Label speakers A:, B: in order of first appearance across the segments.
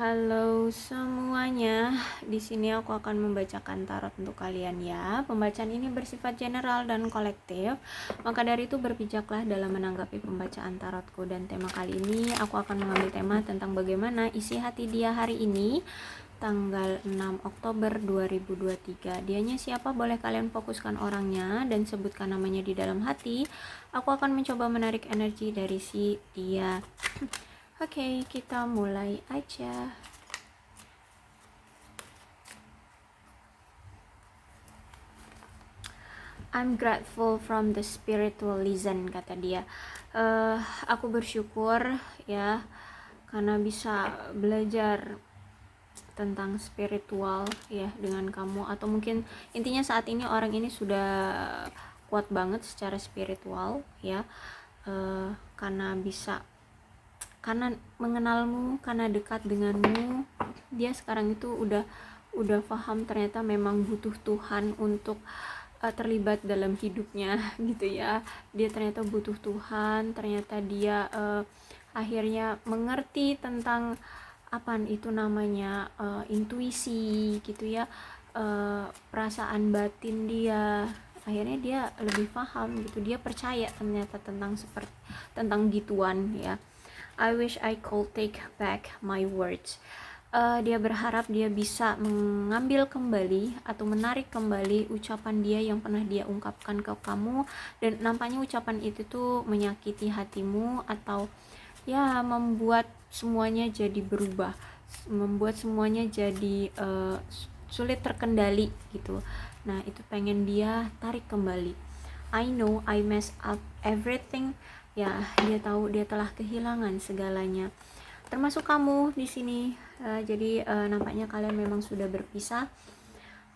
A: Halo semuanya, di sini aku akan membacakan tarot untuk kalian ya. Pembacaan ini bersifat general dan kolektif, maka dari itu berbijaklah dalam menanggapi pembacaan tarotku. Dan tema kali ini aku akan mengambil tema tentang bagaimana isi hati dia hari ini, tanggal 6 Oktober 2023. Dianya siapa? Boleh kalian fokuskan orangnya dan sebutkan namanya di dalam hati. Aku akan mencoba menarik energi dari si dia. Oke, kita mulai aja. I'm grateful from the spiritual listen, kata dia. Aku bersyukur ya karena bisa belajar tentang spiritual ya dengan kamu, atau mungkin intinya saat ini orang ini sudah kuat banget secara spiritual ya, karena mengenalmu, karena dekat denganmu, dia sekarang itu udah paham ternyata memang butuh Tuhan untuk terlibat dalam hidupnya gitu ya. Dia ternyata butuh Tuhan, ternyata dia akhirnya mengerti tentang apa itu namanya intuisi gitu ya, perasaan batin dia. Akhirnya dia lebih paham gitu, dia percaya ternyata tentang gituan ya. I wish I could take back my words. Dia berharap dia bisa mengambil kembali atau menarik kembali ucapan dia yang pernah dia ungkapkan ke kamu, dan nampaknya ucapan itu tuh menyakiti hatimu atau ya membuat semuanya jadi berubah, membuat semuanya jadi sulit terkendali gitu. Nah, itu pengen dia tarik kembali. I know I mess up everything. Ya, dia tahu dia telah kehilangan segalanya, termasuk kamu di sini. Jadi nampaknya kalian memang sudah berpisah.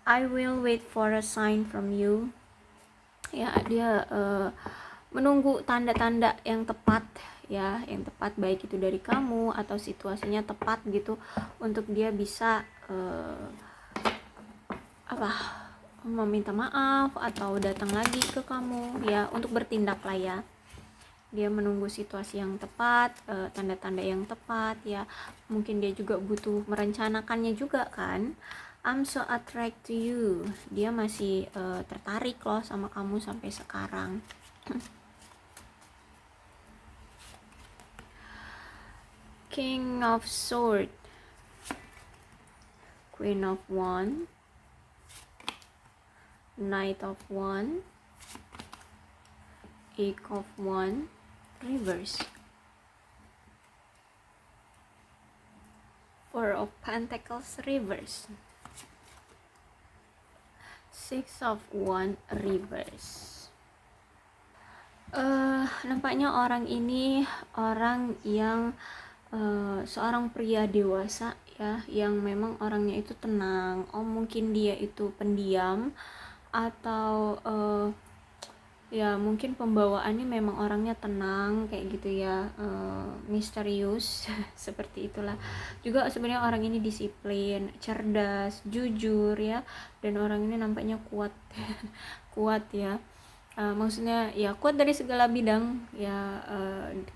A: I will wait for a sign from you. Ya, dia menunggu tanda-tanda yang tepat ya, yang tepat baik itu dari kamu atau situasinya tepat gitu untuk dia bisa meminta maaf atau datang lagi ke kamu ya, untuk bertindak lah ya. Dia menunggu situasi yang tepat, tanda-tanda yang tepat ya. Mungkin dia juga butuh merencanakannya juga kan. I'm so attracted to you. Dia masih tertarik loh sama kamu sampai sekarang. King of Swords, Queen of Wands, Knight of Wands, Eight of Wands, Reverse, Four of Pentacles, Reverse, Six of Wands, Reverse. Nampaknya orang ini orang yang seorang pria dewasa ya, yang memang orangnya itu tenang. Mungkin dia itu pendiam atau ya mungkin pembawaannya memang orangnya tenang kayak gitu ya, misterius seperti itulah. Juga sebenarnya orang ini disiplin, cerdas, jujur ya, dan orang ini nampaknya kuat kuat ya. Maksudnya ya kuat dari segala bidang ya.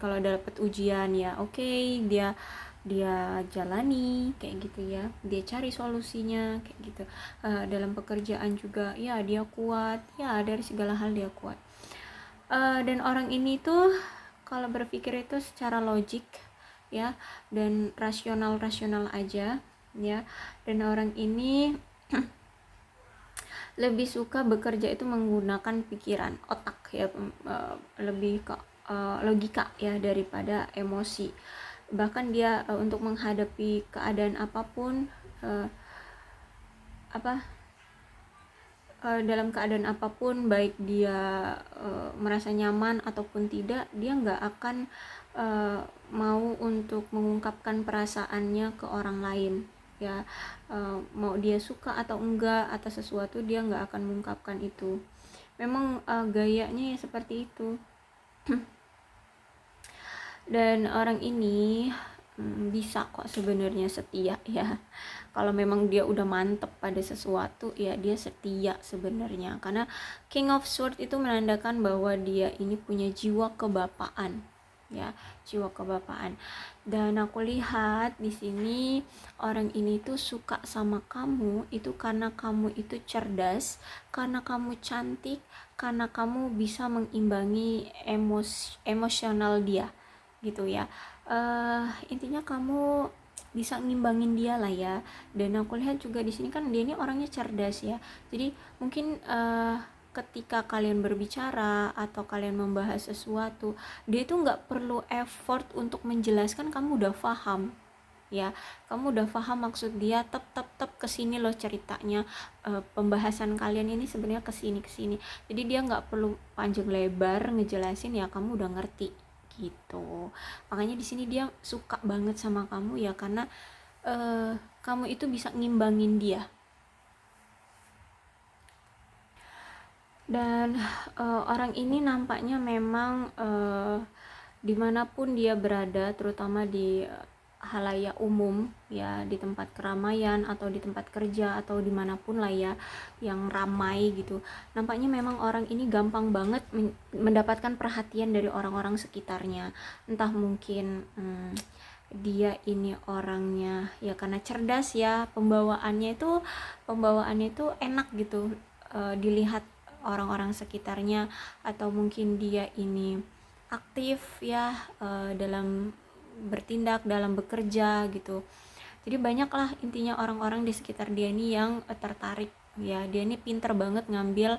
A: Kalau dapat ujian ya oke, dia jalani kayak gitu ya, dia cari solusinya kayak gitu. Dalam pekerjaan juga ya dia kuat ya, dari segala hal dia kuat. Dan orang ini tuh kalau berpikir itu secara logik ya, dan rasional aja ya. Dan orang ini lebih suka bekerja itu menggunakan pikiran, otak ya, lebih ke logika ya daripada emosi. Bahkan dia untuk menghadapi keadaan apapun, dalam keadaan apapun, baik dia merasa nyaman ataupun tidak, dia nggak akan mau untuk mengungkapkan perasaannya ke orang lain ya. Mau dia suka atau enggak atas sesuatu, dia nggak akan mengungkapkan itu. Memang gayanya ya seperti itu. Dan orang ini bisa kok sebenarnya setia ya. Kalau memang dia udah mantep pada sesuatu ya, dia setia sebenarnya. Karena King of Swords itu menandakan bahwa dia ini punya jiwa kebapaan ya, jiwa kebapaan. Dan aku lihat di sini orang ini tuh suka sama kamu itu karena kamu itu cerdas, karena kamu cantik, karena kamu bisa mengimbangi emosional dia gitu ya. Intinya kamu bisa ngimbangin dia lah ya. Dan aku lihat juga di sini kan dia ini orangnya cerdas ya, jadi mungkin ketika kalian berbicara atau kalian membahas sesuatu, dia itu nggak perlu effort untuk menjelaskan, kamu udah paham ya, kamu udah paham maksud dia, tep kesini loh ceritanya, pembahasan kalian ini sebenarnya kesini, jadi dia nggak perlu panjang lebar ngejelasin ya, kamu udah ngerti gitu. Makanya di sini dia suka banget sama kamu ya, karena kamu itu bisa ngimbangin dia. Dan orang ini nampaknya memang dimanapun dia berada, terutama di halayak umum ya, di tempat keramaian atau di tempat kerja atau dimanapun lah ya yang ramai gitu, nampaknya memang orang ini gampang banget mendapatkan perhatian dari orang-orang sekitarnya. Entah mungkin dia ini orangnya ya karena cerdas ya, pembawaannya itu enak gitu dilihat orang-orang sekitarnya, atau mungkin dia ini aktif ya dalam bertindak, dalam bekerja gitu. Jadi banyaklah intinya orang-orang di sekitar dia ini yang tertarik ya, dia ini pinter banget ngambil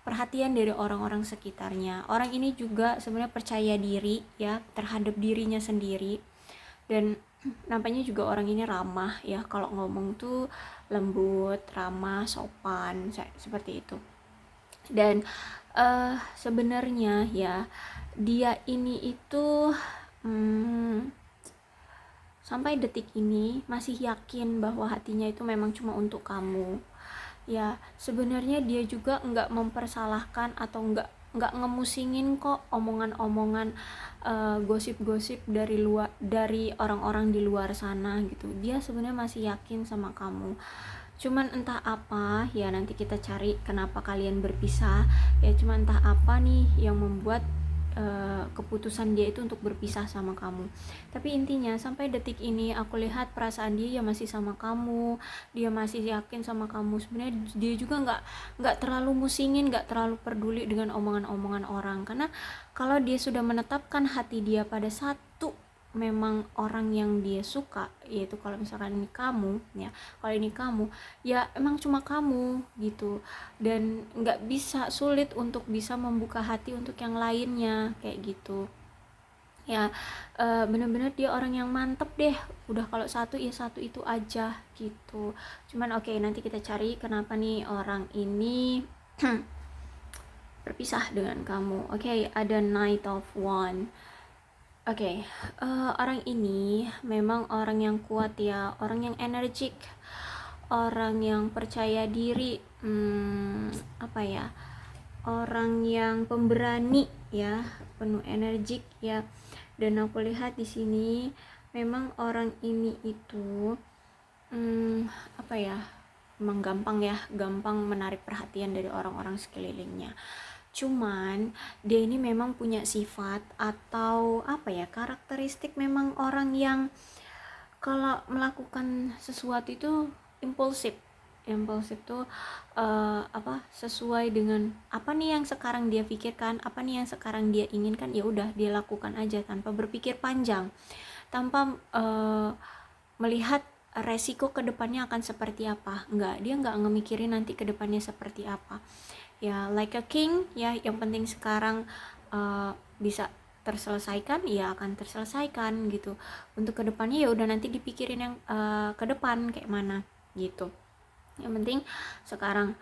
A: perhatian dari orang-orang sekitarnya. Orang ini juga sebenarnya percaya diri ya terhadap dirinya sendiri, dan nampaknya juga orang ini ramah ya, kalau ngomong tuh lembut, ramah, sopan, seperti itu. Dan sebenarnya ya dia ini itu sampai detik ini masih yakin bahwa hatinya itu memang cuma untuk kamu ya. Sebenarnya dia juga nggak mempersalahkan atau nggak ngemusingin kok omongan-omongan gosip-gosip dari orang-orang di luar sana gitu. Dia sebenarnya masih yakin sama kamu. Cuman entah apa ya, nanti kita cari kenapa kalian berpisah ya. Cuman entah apa nih yang membuat keputusan dia itu untuk berpisah sama kamu. Tapi intinya sampai detik ini aku lihat perasaan dia ya masih sama kamu, dia masih yakin sama kamu. Sebenarnya dia juga nggak terlalu musingin, nggak terlalu peduli dengan omongan-omongan orang, karena kalau dia sudah menetapkan hati dia pada satu memang orang yang dia suka, yaitu kalau misalkan ini kamu ya, kalau ini kamu ya emang cuma kamu gitu, dan nggak bisa, sulit untuk bisa membuka hati untuk yang lainnya kayak gitu ya. Bener-bener dia orang yang mantep deh, udah kalau satu ya satu itu aja gitu. Cuman oke, nanti kita cari kenapa nih orang ini berpisah dengan kamu. Oke, ada Knight of Wands. Oke, orang ini memang orang yang kuat ya, orang yang energik, orang yang percaya diri, apa ya, orang yang pemberani ya, penuh energik ya. Dan aku lihat di sini memang orang ini itu apa ya, memang gampang menarik perhatian dari orang-orang sekelilingnya. Cuman dia ini memang punya sifat atau apa ya, karakteristik memang orang yang kalau melakukan sesuatu itu impulsif tuh sesuai dengan apa nih yang sekarang dia pikirkan, apa nih yang sekarang dia inginkan, ya udah dia lakukan aja tanpa berpikir panjang, tanpa melihat resiko kedepannya akan seperti apa. Dia nggak ngemikirin nanti kedepannya seperti apa ya, like a king ya. Yang penting sekarang bisa terselesaikan ya akan terselesaikan gitu. Untuk kedepannya ya udah nanti dipikirin yang ke depan kayak mana gitu. Yang penting sekarang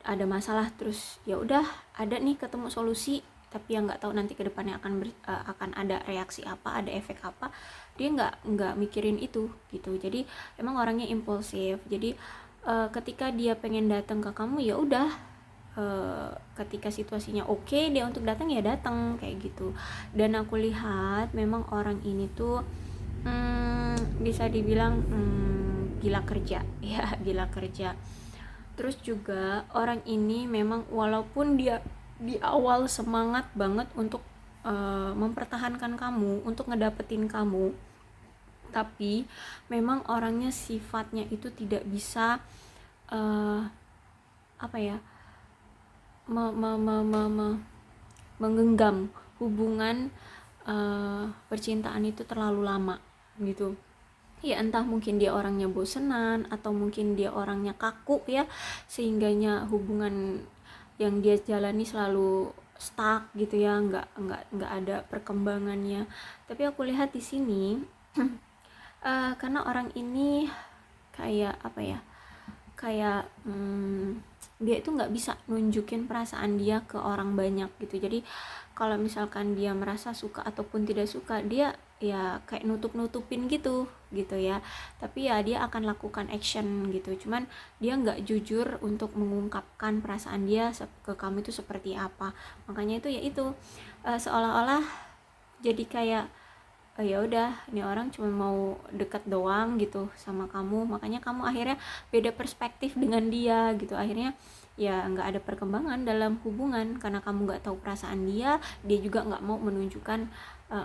A: ada masalah, terus ya udah ada nih ketemu solusi, tapi yang nggak tahu nanti kedepannya akan ada reaksi apa, ada efek apa, dia nggak mikirin itu gitu. Jadi emang orangnya impulsif. Jadi ketika dia pengen datang ke kamu ya udah, ketika situasinya oke dia untuk datang ya datang kayak gitu. Dan aku lihat memang orang ini tuh bisa dibilang gila kerja ya, gila kerja. Terus juga orang ini memang walaupun dia di awal semangat banget untuk mempertahankan kamu, untuk ngedapetin kamu, tapi memang orangnya sifatnya itu tidak bisa apa ya, menggenggam hubungan percintaan itu terlalu lama gitu. Ya entah mungkin dia orangnya bosenan, atau mungkin dia orangnya kaku ya, sehingganya hubungan yang dia jalani selalu stuck gitu ya, nggak ada perkembangannya. Tapi aku lihat di sini karena orang ini kayak apa ya, kayak dia itu nggak bisa nunjukin perasaan dia ke orang banyak gitu. Jadi kalau misalkan dia merasa suka ataupun tidak suka, dia ya kayak nutup-nutupin gitu ya. Tapi ya dia akan lakukan action gitu, cuman dia nggak jujur untuk mengungkapkan perasaan dia ke kamu itu seperti apa. Makanya itu ya itu seolah-olah jadi kayak ya udah, ini orang cuma mau dekat doang gitu sama kamu, makanya kamu akhirnya beda perspektif dengan dia gitu. Akhirnya ya nggak ada perkembangan dalam hubungan karena kamu nggak tahu perasaan dia, dia juga nggak mau menunjukkan,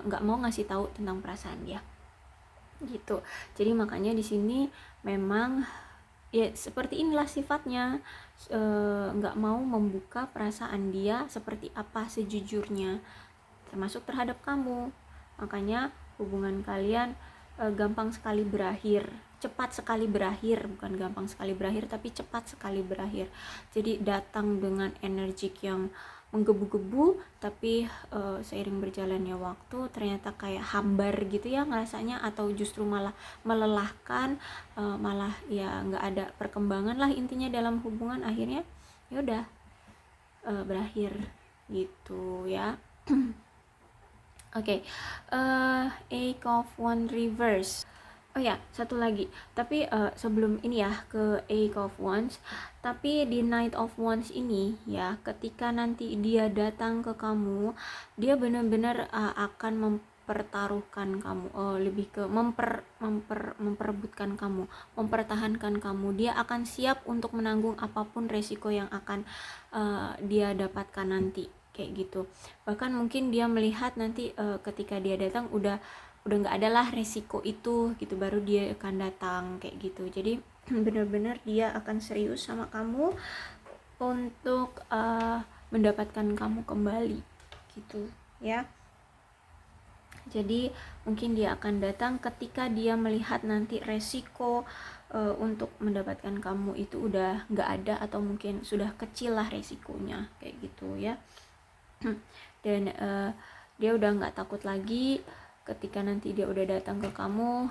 A: nggak mau ngasih tahu tentang perasaan dia gitu. Jadi makanya di sini memang ya seperti inilah sifatnya, nggak mau membuka perasaan dia seperti apa sejujurnya, termasuk terhadap kamu. Makanya hubungan kalian gampang sekali berakhir, cepat sekali berakhir, bukan gampang sekali berakhir tapi cepat sekali berakhir. Jadi datang dengan energik yang menggebu-gebu, tapi seiring berjalannya waktu ternyata kayak hambar gitu ya ngerasanya, atau justru malah melelahkan, malah ya nggak ada perkembangan lah intinya dalam hubungan. Akhirnya ya udah berakhir gitu ya. Oke, Eight of Wands reverse. Oh ya, satu lagi. Tapi sebelum ini ya ke Eight of Wands, tapi di Knight of Wands ini ya, ketika nanti dia datang ke kamu, dia benar-benar akan mempertaruhkan kamu, lebih ke memperebutkan kamu, mempertahankan kamu. Dia akan siap untuk menanggung apapun resiko yang akan dia dapatkan nanti, kayak gitu. Bahkan mungkin dia melihat nanti ketika dia datang udah nggak adalah resiko itu gitu, baru dia akan datang kayak gitu. Jadi benar-benar dia akan serius sama kamu untuk mendapatkan kamu kembali gitu ya. Jadi mungkin dia akan datang ketika dia melihat nanti resiko untuk mendapatkan kamu itu udah nggak ada, atau mungkin sudah kecil lah resikonya kayak gitu ya. Dan dia udah nggak takut lagi ketika nanti dia udah datang ke kamu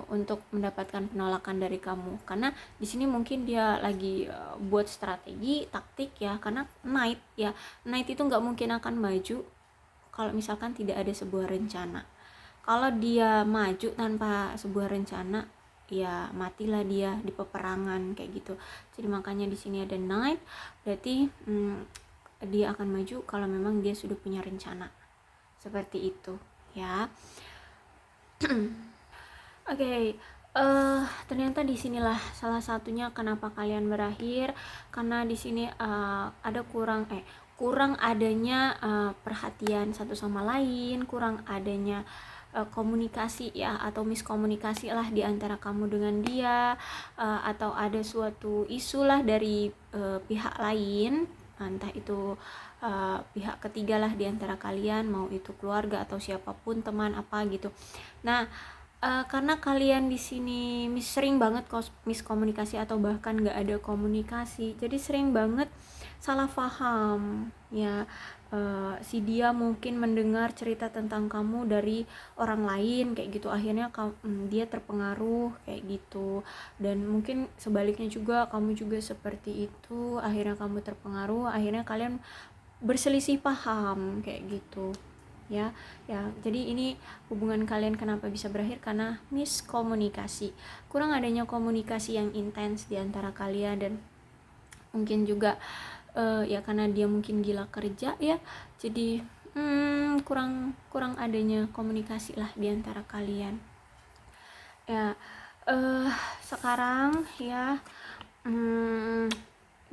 A: untuk mendapatkan penolakan dari kamu. Karena di sini mungkin dia lagi buat strategi taktik ya, karena Knight itu nggak mungkin akan maju kalau misalkan tidak ada sebuah rencana. Kalau dia maju tanpa sebuah rencana, ya matilah dia di peperangan kayak gitu. Jadi makanya di sini ada Knight, berarti dia akan maju kalau memang dia sudah punya rencana seperti itu ya. Oke, ternyata disinilah salah satunya kenapa kalian berakhir, karena di sini ada kurang adanya perhatian satu sama lain, kurang adanya komunikasi ya, atau miskomunikasi lah di antara kamu dengan dia, atau ada suatu isu lah dari pihak lain, entah itu pihak ketiga lah di antara kalian, mau itu keluarga atau siapapun, teman apa gitu. Nah, karena kalian di sini sering banget miskomunikasi atau bahkan nggak ada komunikasi, jadi sering banget salah paham ya. Si dia mungkin mendengar cerita tentang kamu dari orang lain kayak gitu, akhirnya dia terpengaruh kayak gitu. Dan mungkin sebaliknya juga, kamu juga seperti itu, akhirnya kamu terpengaruh, akhirnya kalian berselisih paham kayak gitu ya. Jadi ini hubungan kalian kenapa bisa berakhir, karena miskomunikasi, kurang adanya komunikasi yang intens di antara kalian. Dan mungkin juga ya karena dia mungkin gila kerja ya, jadi kurang adanya komunikasi lah di antara kalian ya. Sekarang ya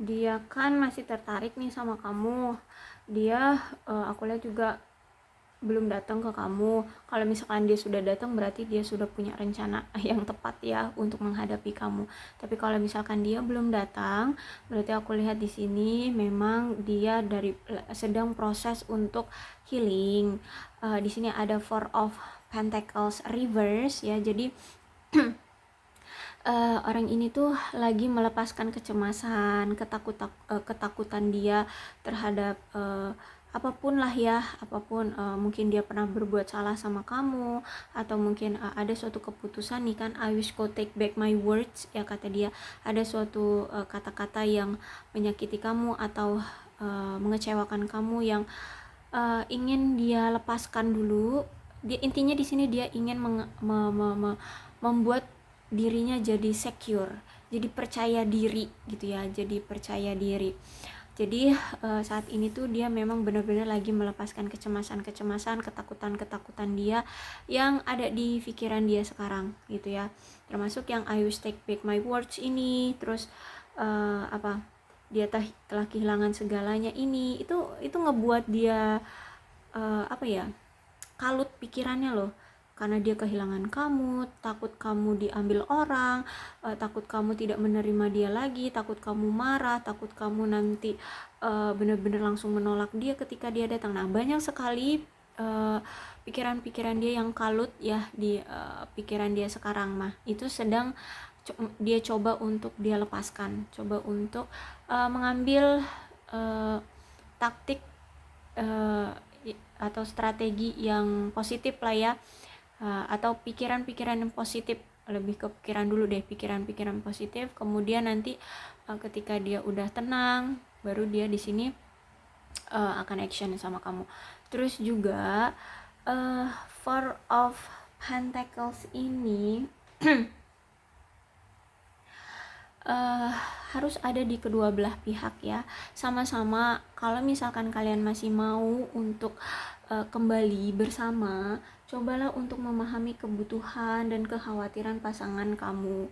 A: dia kan masih tertarik nih sama kamu. Dia aku lihat juga belum datang ke kamu. Kalau misalkan dia sudah datang berarti dia sudah punya rencana yang tepat ya untuk menghadapi kamu. Tapi kalau misalkan dia belum datang, berarti aku lihat di sini memang dia sedang proses untuk healing. Di sini ada Four of Pentacles reverse ya. Jadi orang ini tuh lagi melepaskan kecemasan, ketakutan dia terhadap apapun lah ya, apapun, mungkin dia pernah berbuat salah sama kamu, atau mungkin ada suatu keputusan nih kan, I wish go take back my words ya, kata dia, ada suatu kata-kata yang menyakiti kamu atau mengecewakan kamu yang ingin dia lepaskan dulu. Dia intinya di sini dia ingin membuat dirinya jadi secure, jadi percaya diri gitu ya, jadi percaya diri. Jadi saat ini tuh dia memang benar-benar lagi melepaskan kecemasan, ketakutan dia yang ada di pikiran dia sekarang gitu ya. Termasuk yang I wish take back my words ini, terus dia telah kehilangan segalanya ini. Itu ngebuat dia kalut pikirannya loh, karena dia kehilangan kamu, takut kamu diambil orang, takut kamu tidak menerima dia lagi, takut kamu marah, takut kamu nanti benar-benar langsung menolak dia ketika dia datang. Nah, banyak sekali pikiran-pikiran dia yang kalut ya di pikiran dia sekarang mah. Itu sedang dia coba untuk dia lepaskan, coba untuk mengambil taktik atau strategi yang positif lah ya, atau pikiran-pikiran yang positif, lebih ke pikiran dulu deh, pikiran-pikiran positif, kemudian nanti ketika dia udah tenang baru dia di sini akan action sama kamu. Terus juga Four of Pentacles ini harus ada di kedua belah pihak ya, sama-sama. Kalau misalkan kalian masih mau untuk kembali bersama, cobalah untuk memahami kebutuhan dan kekhawatiran pasangan kamu.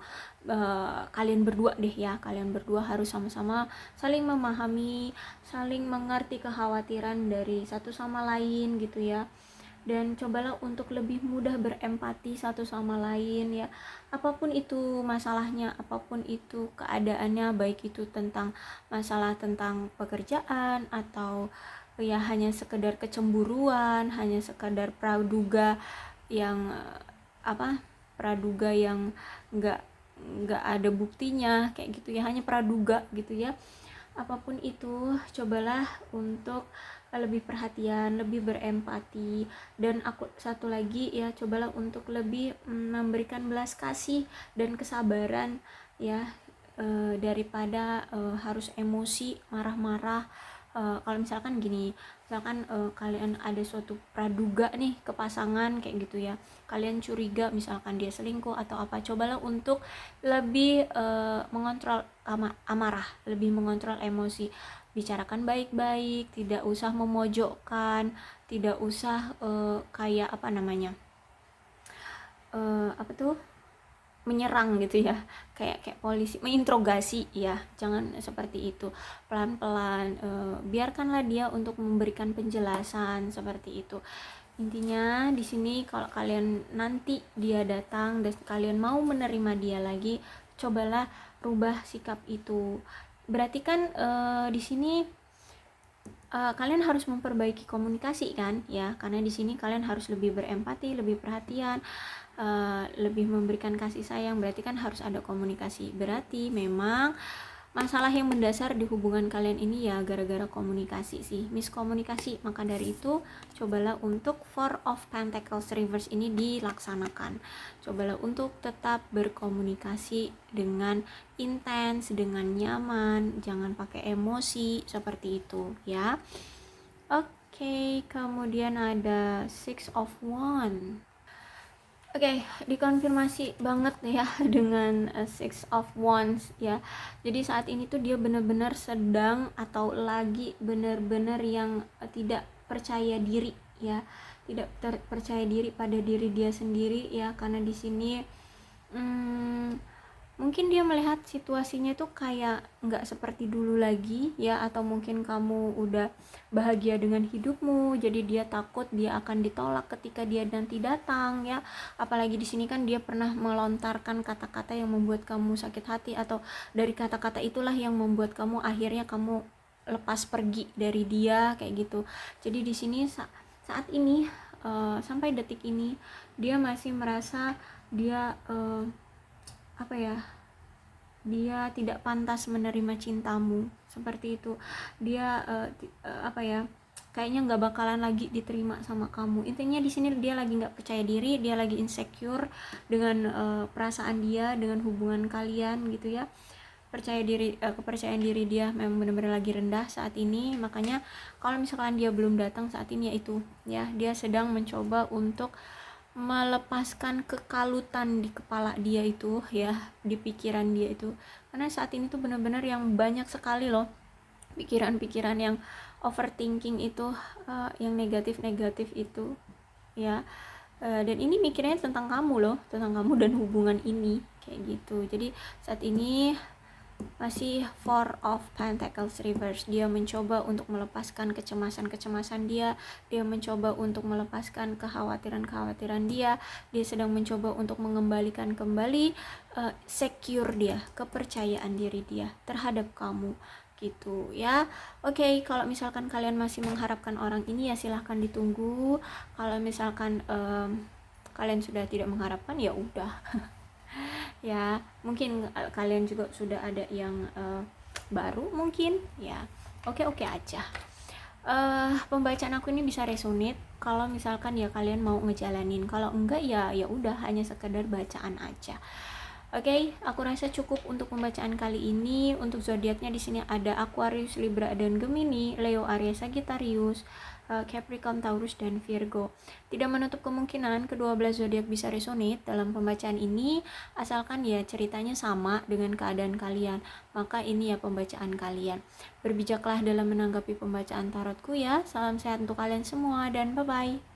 A: Kalian berdua deh ya, kalian berdua harus sama-sama saling memahami, saling mengerti kekhawatiran dari satu sama lain gitu ya. Dan cobalah untuk lebih mudah berempati satu sama lain ya, apapun itu masalahnya, apapun itu keadaannya, baik itu tentang masalah tentang pekerjaan atau ya hanya sekedar kecemburuan, hanya sekedar praduga yang praduga yang nggak ada buktinya kayak gitu ya, hanya praduga gitu ya. Apapun itu, cobalah untuk lebih perhatian, lebih berempati. Dan aku satu lagi ya, cobalah untuk lebih memberikan belas kasih dan kesabaran ya, daripada harus emosi, marah-marah. Kalau misalkan gini, misalkan kalian ada suatu praduga nih ke pasangan kayak gitu ya, kalian curiga misalkan dia selingkuh atau apa, cobalah untuk lebih mengontrol amarah, lebih mengontrol emosi, bicarakan baik-baik, tidak usah memojokkan, tidak usah kayak menyerang gitu ya, kayak polisi menginterogasi ya, jangan seperti itu. Pelan-pelan biarkanlah dia untuk memberikan penjelasan seperti itu. Intinya di sini kalau kalian nanti dia datang dan kalian mau menerima dia lagi, cobalah rubah sikap itu. Berarti kan di sini kalian harus memperbaiki komunikasi kan ya, karena di sini kalian harus lebih berempati, lebih perhatian, lebih memberikan kasih sayang. Berarti kan harus ada komunikasi. Berarti memang masalah yang mendasar di hubungan kalian ini ya gara-gara komunikasi sih, miskomunikasi. Maka dari itu cobalah untuk Four of Pentacles reverse ini dilaksanakan. Cobalah untuk tetap berkomunikasi dengan intens, dengan nyaman, jangan pakai emosi seperti itu ya. Oke, kemudian ada Six of Wands. Oke, dikonfirmasi banget ya dengan Six of Wands ya. Jadi saat ini tuh dia benar-benar sedang atau lagi benar-benar yang tidak percaya diri ya, tidak percaya diri pada diri dia sendiri ya, karena di sini mungkin dia melihat situasinya itu kayak nggak seperti dulu lagi ya, atau mungkin kamu udah bahagia dengan hidupmu, jadi dia takut dia akan ditolak ketika dia nanti datang ya. Apalagi di sini kan dia pernah melontarkan kata-kata yang membuat kamu sakit hati, atau dari kata-kata itulah yang membuat kamu akhirnya kamu lepas pergi dari dia kayak gitu. Jadi di sini saat ini sampai detik ini dia masih merasa dia apa ya, dia tidak pantas menerima cintamu seperti itu. Dia apa ya, kayaknya nggak bakalan lagi diterima sama kamu. Intinya di sini dia lagi nggak percaya diri, dia lagi insecure dengan perasaan dia, dengan hubungan kalian gitu ya. Kepercayaan diri dia memang benar-benar lagi rendah saat ini. Makanya kalau misalkan dia belum datang saat ini, yaitu ya dia sedang mencoba untuk melepaskan kekalutan di kepala dia itu ya, di pikiran dia itu. Karena saat ini tuh benar-benar yang banyak sekali loh pikiran-pikiran yang overthinking itu, yang negatif-negatif itu ya. Dan ini mikirnya tentang kamu loh, tentang kamu dan hubungan ini kayak gitu. Jadi saat ini masih Four of Pentacles reverse. Dia mencoba untuk melepaskan kecemasan-kecemasan dia mencoba untuk melepaskan kekhawatiran-kekhawatiran dia sedang mencoba untuk mengembalikan kembali secure dia, kepercayaan diri dia terhadap kamu gitu ya. Oke, kalau misalkan kalian masih mengharapkan orang ini ya silahkan ditunggu. Kalau misalkan kalian sudah tidak mengharapkan ya udah ya, mungkin kalian juga sudah ada yang baru mungkin ya. Oke aja. Pembacaan aku ini bisa resonate kalau misalkan ya kalian mau ngejalanin. Kalau enggak ya udah, hanya sekedar bacaan aja. Oke, aku rasa cukup untuk pembacaan kali ini. Untuk zodiaknya di sini ada Aquarius, Libra, dan Gemini, Leo, Aries, Sagittarius, Capricorn, Taurus, dan Virgo. Tidak menutup kemungkinan kedua belas zodiak bisa resonate dalam pembacaan ini, asalkan ya ceritanya sama dengan keadaan kalian. Maka ini ya pembacaan kalian. Berbijaklah dalam menanggapi pembacaan tarotku ya. Salam sehat untuk kalian semua dan bye-bye.